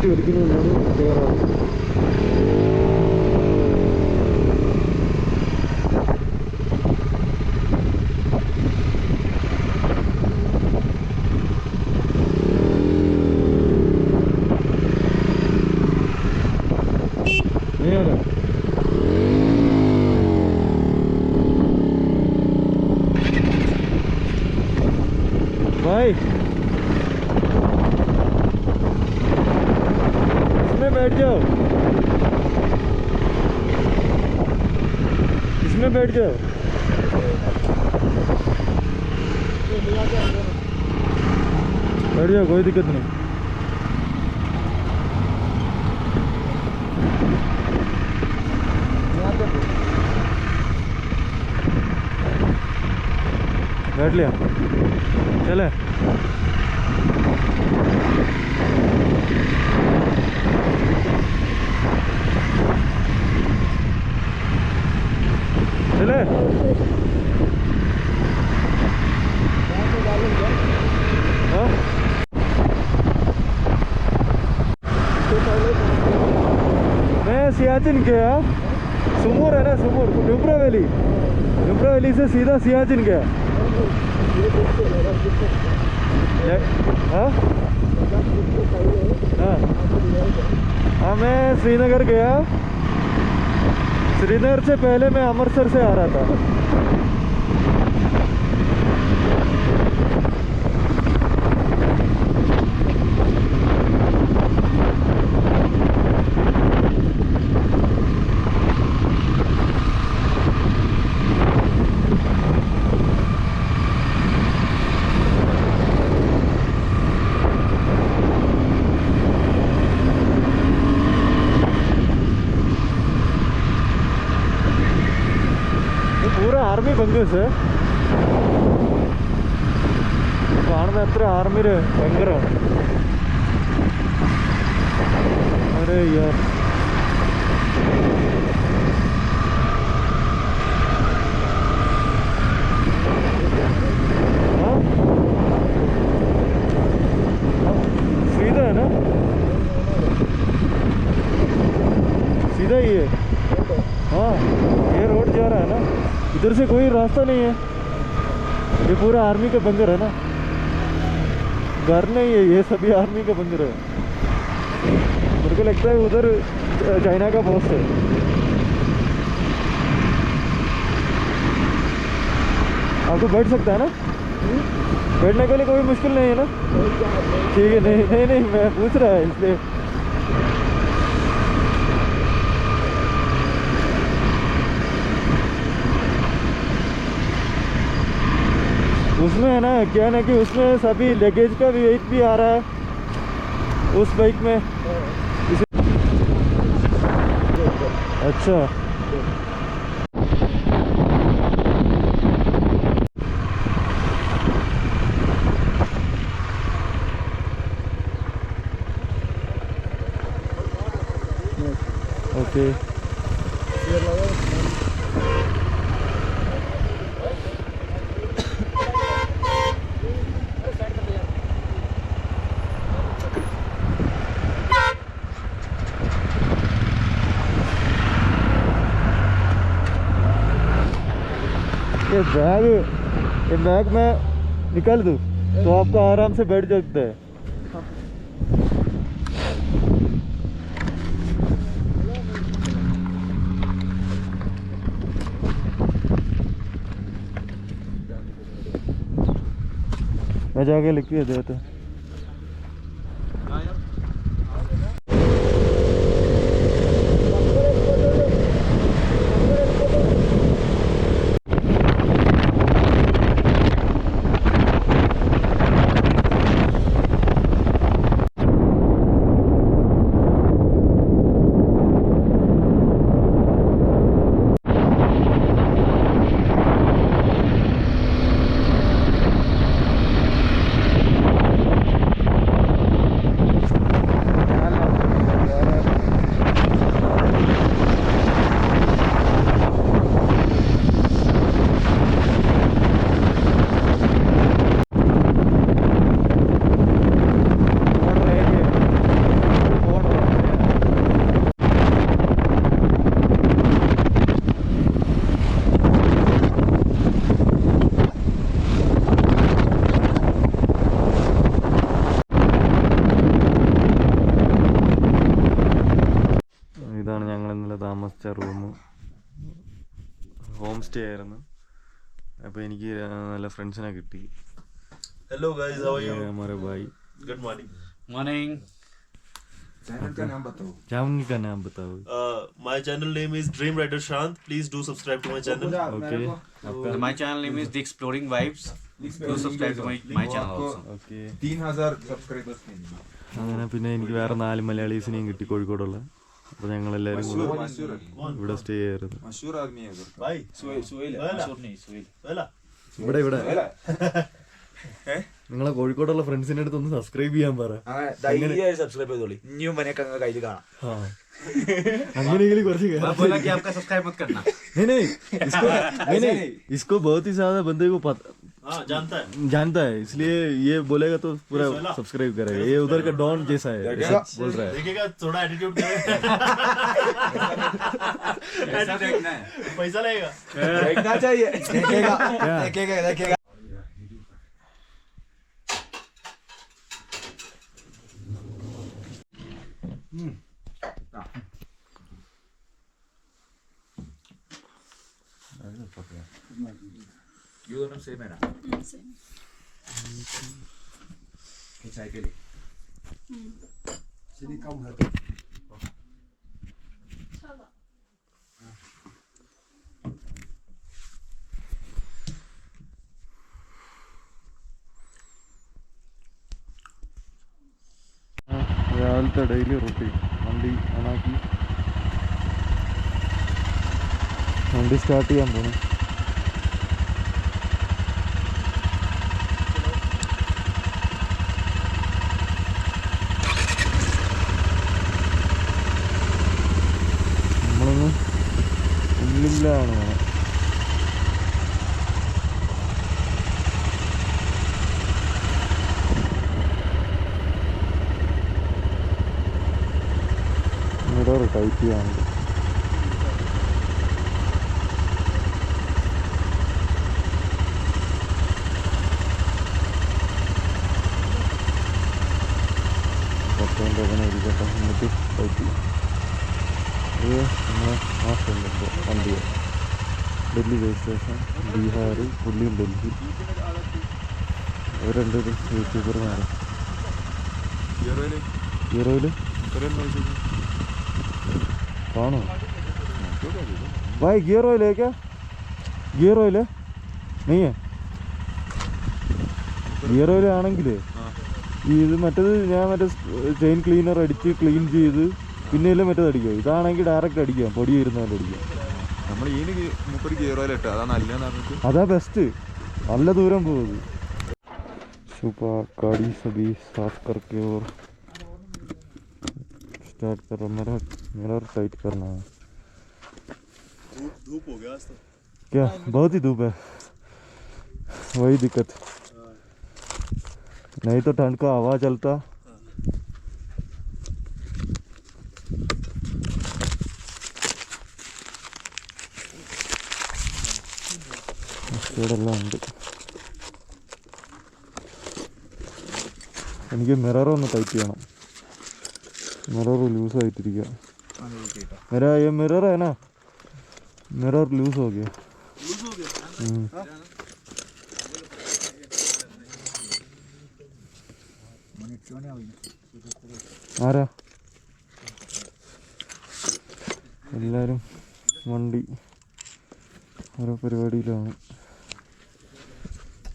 Seat വലിക്കുന്നതുകൊണ്ടാണ് കയറാറ്. भाई इसमें बैठ जाओ, इसमें बैठ जाओ। बैठ जाओ, कोई दिक्कत नहीं। बैठ लिया, चले। चले हाँ? मैं सियाचिन गया, सुमूर है ना, सुमूर नुब्रा वैली से सीधा सियाचिन गया। हाँ हाँ हाँ, मैं श्रीनगर गया। श्रीनगर से पहले मैं अमृतसर से आ रहा था। ആർമി ബംഗേഴ്സ് കാണുന്ന എത്ര ആർമിയുടെ ഭയങ്കരമാണ്. അരെ യാർ, सीधा है ना, सीधा ही है। हाँ, ये रोड जा रहा है ना, इधर से कोई रास्ता नहीं है। ये पूरा आर्मी का बंकर है ना, घर नहीं है, ये सभी आर्मी का बंकर है। मेरे को लगता है उधर चाइना का पोस्ट है। आपको बैठ सकता है ना, बैठने के लिए कोई मुश्किल नहीं है ना? ठीक है, नहीं नहीं नहीं, मैं पूछ रहा है इसलिए। उसमें है ना, क्या ना कि उसमें सभी लगेज का भी वेट भी आ रहा है उस बाइक में। अच्छा, ओके। ये बैग मैं निकाल दूँ तो आपको आराम से बैठ सकते हैं। मैं जाके लिख के देता। സ്റ്റാർ റൂം, ഹോം സ്റ്റേ ആയിരുന്നു. അപ്പോൾ എനിക്ക് നല്ല ഫ്രണ്ട്സിനെ കിട്ടി. Hello guys, how are you? हमारे भाई गुड मॉर्निंग. मॉर्निंग. चैनल का नाम बताओ. चैनल का नाम बताओ. My channel name is Dream Rider Shant. Please do subscribe to my channel. Okay. आपका My channel name is The Exploring Vibes. Do subscribe to my channel also. Okay. 3000 subscribers मिलेंगे. അങ്ങനെ പിന്നെ എനിക്ക് വേറെ 4 മലയാളീസിനെയും കിട്ടി കോഴിക്കോടുള്ള. അപ്പോൾ ഞങ്ങളെല്ലാവരും കൂടെ ഇവിടെ സ്റ്റേ ചെയ്യായിരുന്നു. मशहूर आदमी है उधर. भाई सुहेल. वेला. वेला. ഇവിടെ നിങ്ങളെ കോഴിക്കോടുള്ള ഫ്രണ്ട്സിന്റെ അടുത്ത് ഒന്ന് സബ്സ്ക്രൈബ് ചെയ്യാൻ പറ. सब्सक्राइब ചെയ്തോളി. ഇനിയും മനെയൊക്കെ കയ്യിൽ കാണാം. അങ്ങനെയെങ്കിലും കുറച്ച് बोला कि आपका सब्सक्राइब मत करना. नहीं इसको बहुत ही ज्यादा बंदे को हाँ, जानता है, इसलिए ये बोलेगा तो पूरा सब्सक्राइब करेगा. ये उधर का डॉन जैसा है ऐसा बोल रहा है. देखिएगा थोड़ा एटीट्यूड ऐसा देखना है. पैसा लगेगा. देखना चाहिए. देखेगा. You don't say मेरा. चाय के लिए. चीनी कम है. രാവിലത്തെ ഡെയിലി റൂട്ടീൻ. വണ്ടി ഓണാക്കി വണ്ടി സ്റ്റാർട്ട് ചെയ്യാൻ പോകണം. നമ്മളൊന്ന് ഉള്ളിലാണ് വേണം. മിറർ ടൈറ്റ് ചെയ്യാനുണ്ട്. അങ്ങനെ ഇരിക്കട്ടെ, എന്നിട്ട് ടൈറ്റ് ചെയ്യും. ഇത് നമ്മളെ ആ സ്ഥലത്ത് വണ്ടിയ ഡൽഹി ബേസ് സ്റ്റേഷൻ, ബീഹാർ, പുള്ളിയും ഡൽഹി. അവർ രണ്ടൊരു യൂട്യൂബർമാരാണ്. ഹീറോയില് കാണോ भाई गियर ऑयल है क्या? गियर ऑयल है नहीं है? ഗിയർ ഓയിൽ ആണെങ്കിൽ ഇത് മറ്റേത് ഞാൻ മറ്റേ ചെയിൻ ക്ലീനർ അടിച്ച് ക്ലീൻ ചെയ്ത് പിന്നെയല്ലേ മറ്റേത് അടിക്കുക. ഇതാണെങ്കിൽ ഡയറക്റ്റ് അടിക്കാം, പൊടി വരുന്നതിൻ്റെ അടിക്കാം. നമ്മൾ ഈ 30 ഗിയർ ഓയിൽ ഇട്ട് അതാ നല്ലതെന്ന് പറഞ്ഞിട്ട് അതാ ബെസ്റ്റ്, നല്ല ദൂരം പോകുന്നത്. सुबह गाड़ी सभी साफ करके और स्टार्ट कर रहा. मेरा टाइट करना है. धूप हो गया आज तो. क्या बहुत ही धूप है, वही दिक्कत. नहीं तो ठंड का हवा चलता. ഇവിടെല്ലാം ഉണ്ട്. എനിക്ക് മിറർ ഒന്ന് ടൈറ്റ് ചെയ്യണം. मिरर लूज ആയിട്ടിരിക്കുക. मेरा ये मिरर है ना, मिरर लूज हो गया. ആരാ എല്ലാവരും വണ്ടി ഓരോ പരിപാടിയിലാണ്.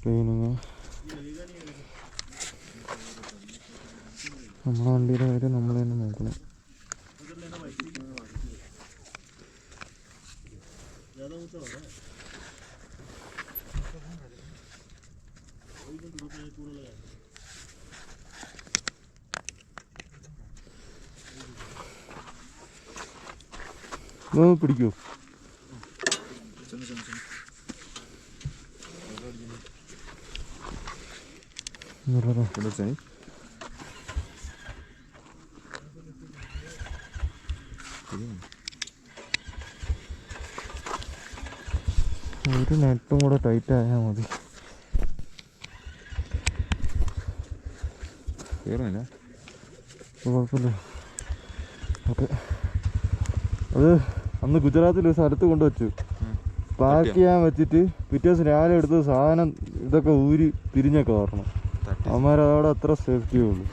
ക്ലീനിങ്. നമ്മളെ വണ്ടിയുടെ കാര്യം നമ്മൾ തന്നെ നോക്കണം. പിടിക്കൂ. ഒരു നെറ്റും കൂടെ ടൈറ്റ് ആയാൽ മതി. കുഴപ്പമില്ല. ഓക്കെ, അത് അന്ന് ഗുജറാത്തിൽ ഒരു സ്ഥലത്ത് കൊണ്ടുവച്ചു. പാക്ക് ചെയ്യാൻ വെച്ചിട്ട് പിറ്റേ ദിവസം രാവിലെ എടുത്ത് സാധനം ഇതൊക്കെ ഊരി തിരിഞ്ഞൊക്കെ വരണം. അവന്മാരവിടെ അത്ര സേഫ്റ്റിയേ ഉള്ളൂ.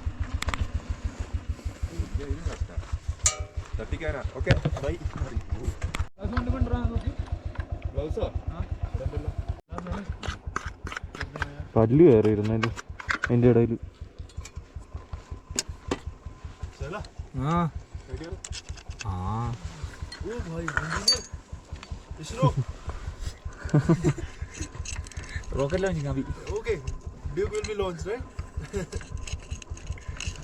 പല്ല് കയറിയിരുന്നതിൽ അതിൻ്റെ ഇടയിൽ. रॉकेट लॉन्चिंग अभी Okay, Duke will be launched, right?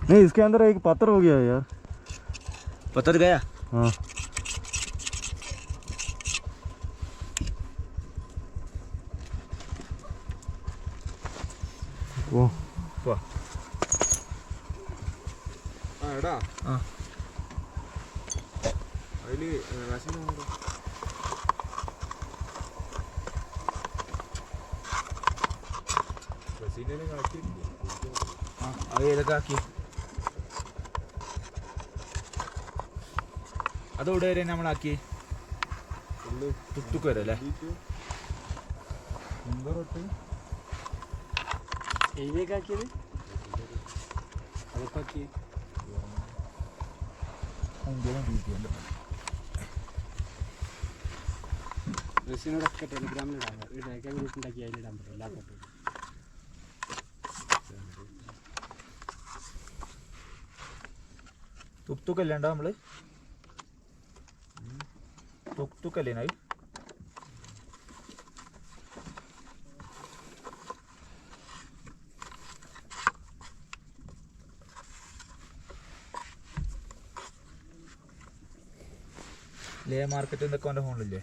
नहीं, इसके अंदर एक पत्थर हो गया है यार. पत्थर गया. हाँ वो वाह. എടാ ആ. അതില് അത് ഏതൊക്കെ ആക്കി അതോടെ വരെ നമ്മളാക്കി തുക്ക് വരെ അല്ലേ? ഏതിലേക്കാക്കിയത്? അതൊക്കെ ആക്കി റെസിനോടൊക്കെ ടെലിഗ്രാമിലിടാം. ഗ്രൂപ്പ് ഉണ്ടാക്കി അതിലിടാൻ പറ്റും എല്ലാ ഫോട്ടോയും. തുക്കല്ലാണ്ട നമ്മള് തുക്കല്ലേനായി ലേ മാർക്കറ്റ് എന്തൊക്കെ അവൻ്റെ ഫോണിലില്ലേ?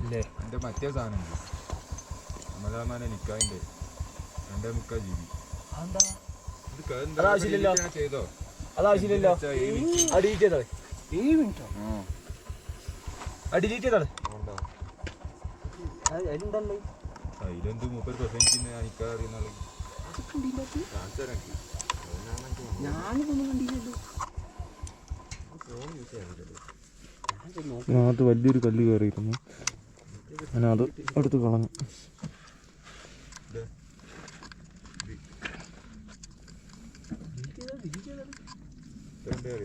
ഇല്ലേ എൻ്റെ മറ്റേ സാധനം ഉണ്ട് അമലാമാനെ നിക്കാതിൻ്റെ 2.3 GB. അതാവശ്യമില്ലല്ലോ. ചെയ്തോ അതാവശ്യമില്ലല്ലോ. ഡിലീറ്റ് ചെയ്താൽ ഡിലീറ്റ് ചെയ്താൽ അതിലെന്ത് മൂപ്പര് പ്രസംഗിക്കുന്ന എനിക്കറിയുന്ന അതിനകത്ത് വലിയൊരു കല്ല് കയറിയിരുന്നു. ഞാനത് എടുത്ത് കളഞ്ഞു.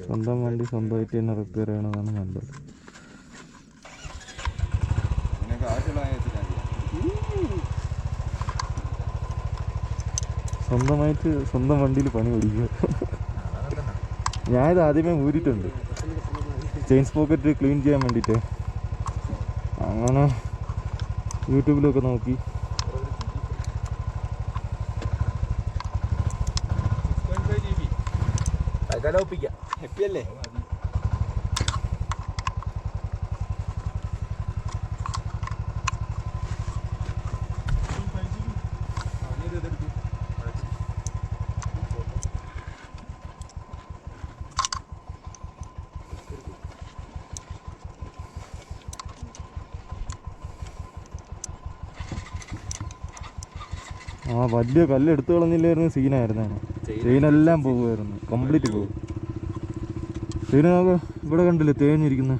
സ്വന്തം വണ്ടി സ്വന്തമായിട്ട് തന്നെ റിപ്പയർ ചെയ്യണതാണ് നല്ലത്. സ്വന്തമായിട്ട് സ്വന്തം വണ്ടിയിൽ പണി പഠിക്കുക. ഞാനിത് ആദ്യമേ ഊരിയിട്ടുണ്ട് ചെയിൻസ് പോക്കറ്റ് ക്ലീൻ ചെയ്യാൻ വേണ്ടിയിട്ട്. അങ്ങനെ യൂട്യൂബിലൊക്കെ നോക്കി ഒപ്പിക്കാം. ഹാപ്പി അല്ലേ? ആ വലിയ കല്ല് എടുത്തു കളഞ്ഞില്ലായിരുന്നു സീനായിരുന്നു. ചെയിനെല്ലാം പോകുമായിരുന്നു, കംപ്ലീറ്റ് പോകും. ചെയിന് നമുക്ക് ഇവിടെ കണ്ടില്ലേ തേഞ്ഞിരിക്കുന്നത്.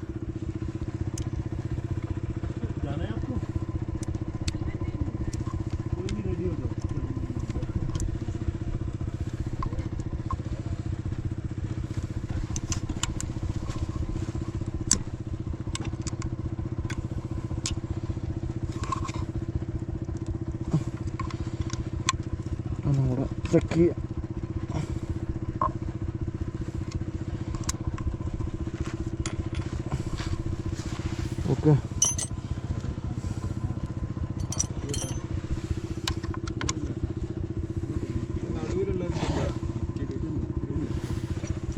നമ്മുടെ ചെക്ക് ചെയ്യാം. ഓക്കെ,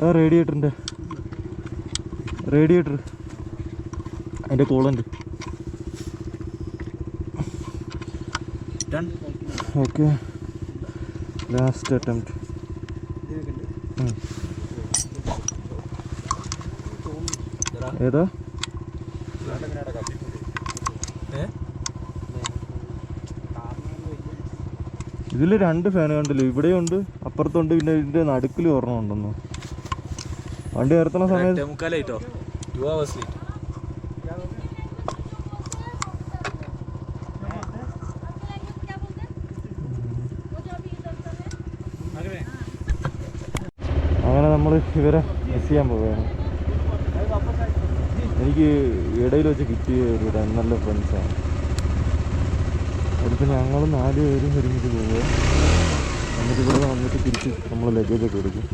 ആ റേഡിയേറ്റർ അതിൻ്റെ കൂളൻ്റ്. Okay, last attempt. ഏതാ ഇതിൽ 2 ഫാൻ കണ്ടല്ലോ, ഇവിടെയുണ്ട് അപ്പുറത്തുണ്ട്, പിന്നെ ഇതിൻ്റെ നടുക്കിൽ ഒരെണ്ണം ഉണ്ടെന്നു. വണ്ടി നിർത്തുന്ന സമയത്ത് 2 hours late. അങ്ങനെ നമ്മൾ ഇവരെ മിസ് ചെയ്യാൻ പോവുകയാണ്. എനിക്ക് ഇടയിൽ വെച്ച് കിട്ടിയ ഒരു നല്ല ഫ്രണ്ട്സാണ്. അതിപ്പോൾ ഞങ്ങൾ 4 പേരും ഒരുമിച്ച് പോവുക. എന്നിട്ട് ഇവിടെ വന്നിട്ട് തിരിച്ച് നമ്മൾ ലഗേജൊക്കെ എടുക്കും.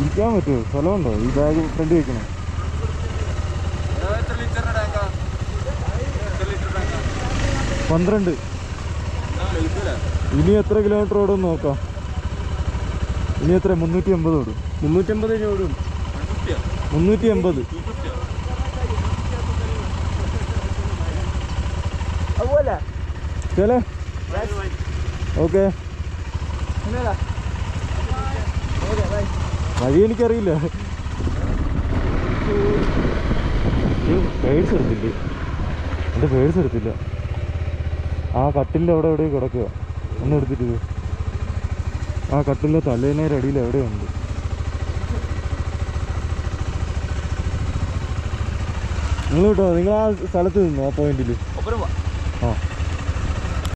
ഇരിക്കാൻ പറ്റുമോ? സ്ഥലമുണ്ടോ? ഈ ബാഗ് ഫ്രണ്ട് വയ്ക്കണം. എത്ര ലിറ്ററിന്റെ ടാങ്കാ? 12. ഇനി എത്ര കിലോമീറ്റർ ഓടും നോക്കാം. ഇനി എത്ര? 380 ഓടും. 350 ഓടും. 380. അതുപോലെ ചലേ ഓക്കെ. വഴി എനിക്കറിയില്ല. പേഴ്സ് എടുത്തില്ലേ? എൻ്റെ പേഴ്സ് എടുത്തില്ല. ആ കട്ടിലിൻ്റെ അവിടെ എവിടെയും കിടക്കുക. ഒന്നും എടുത്തിട്ട് ആ കട്ടിലിൻ്റെ തലേനേരെ അടിയിൽ എവിടെയുണ്ട്. നിങ്ങൾ കേട്ടോ, നിങ്ങൾ ആ സ്ഥലത്ത് നിന്നു, ആ പോയിന്റിൽ. ഒപ്പരം ആ